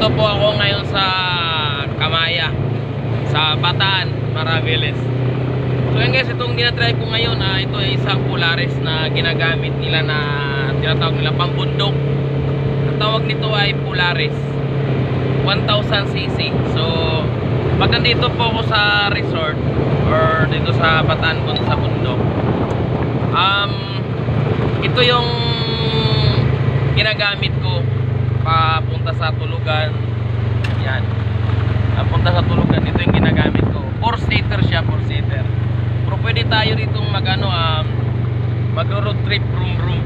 Nandito po ako ngayon sa Kamaya, sa Bataan, Maraviles. So yun guys, itong dinatry ko ngayon, ito ay isang Polaris na ginagamit nila na tinatawag nila pambundok. Ang tawag nito ay Polaris 1000cc. So pag nandito po ako sa resort or dito sa Bataan po sa bundok, ito yung ginagamit ko papunta sa tulugan. Yan, papunta sa tulugan, ito yung ginagamit ko. 4-seater siya, 4-seater. Pero pwede tayo ditong mag road trip, room.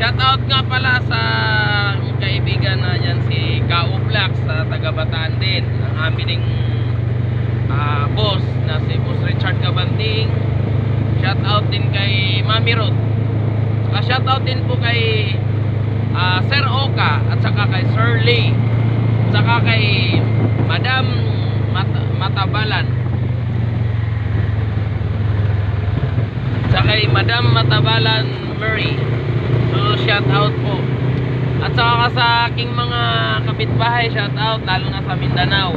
Shout out nga pala sa kaibigan na yan, si Kao Black sa taga Bataan din, ang aming boss na si Boss Richard Cabanting. Shout out din kay Mami Rod. Shout out din po kay Sir Oka at saka kay Sir Lee at saka kay Madam Matabalan at saka kay Madam Matabalan Murray. So shout out po. At saka sa aking mga kapitbahay, shout out lalo na sa Mindanao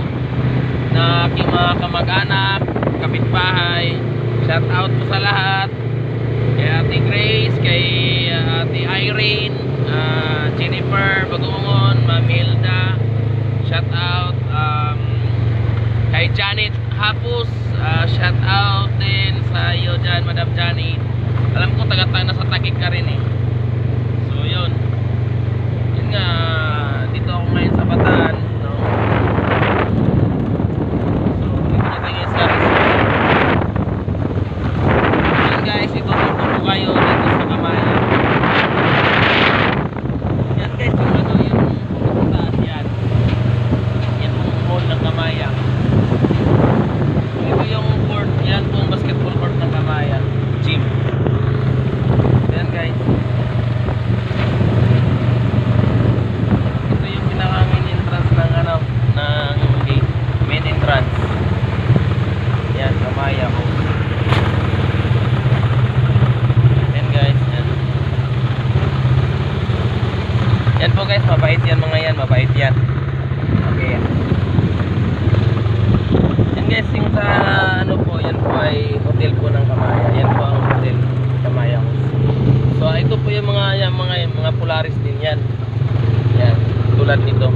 na aking mga kamag-anak, kapitbahay. Shout out po sa lahat. Kay Ate Grace, kay Ate Irene, Jennifer Bagungon, Mamilda, shout out. Kay Janet Hapus, shout out din sa iyo dyan, Madam Janet. Alam ko taga-taga na sa Taguig ka rin eh. So yun nga, dito ako ngayon sa Bataan, no? So dito na tayo sa yun guys, ito po kayo dito sa Kamaya. Yan guys, yung taas yan. Yan yung hall ng Kamaya. Ito yung court, yan po ang basketball court ng Kamaya, gym. Yan guys, ito yung pinaka main entrance ng ng gate, main entrance. Yan, Kamaya po. Yan guys, yan. Yan po guys, mabait yan mga yan, mabait yan. Okay yan. Yan guys, yung sa po, yan po ay hotel po ng Kamaya. Yan po ang hotel Kamaya House. So ito po yung mga Polaris din yan. Yan, tulad nito.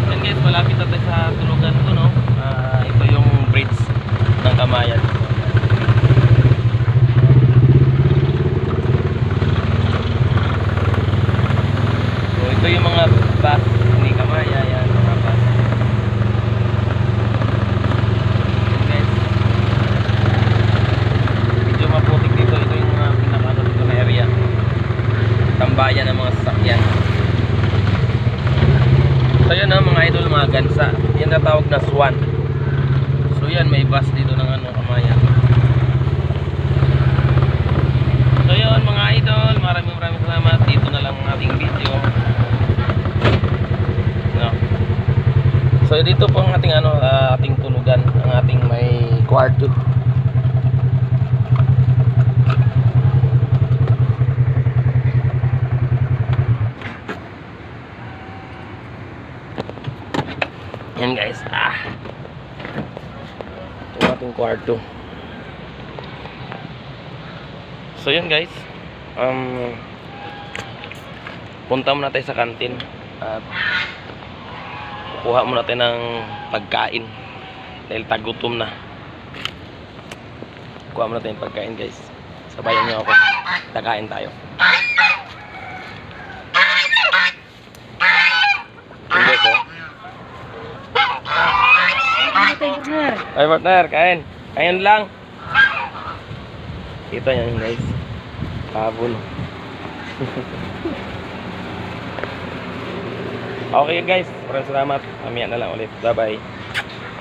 Yan guys, malapit na tayo sa tulugan ko, no? Ito yung bridge ng Kamaya. So ito yung mga bus ni Kamaya, yan, mga bus. Yan guys, medyo maputik dito. Ito yung mga pinakano dito na area, tambayan ng mga sasakyan. So yun mga idol, mga gansa. Yan natawag na swan. So yan, may bus dito ng Kamaya. So yun mga idol, maraming salamat. Dito na lang ang ating video, no? So dito po ang ating ating tulugan, ang ating may kwarto. Yan guys, ito ating kwarto. So yun guys, punta muna tayo sa kantin at kukuha muna tayo ng pagkain dahil tagutom na. Kuha muna tayo ng pagkain guys, sabayan nyo ako, kakain tayo. Yun guys, oh. Ay partner, kain. Kain lang. Kita yan guys, habol. Okay guys, maraming salamat. Mamaya na lang ulit. Bye bye.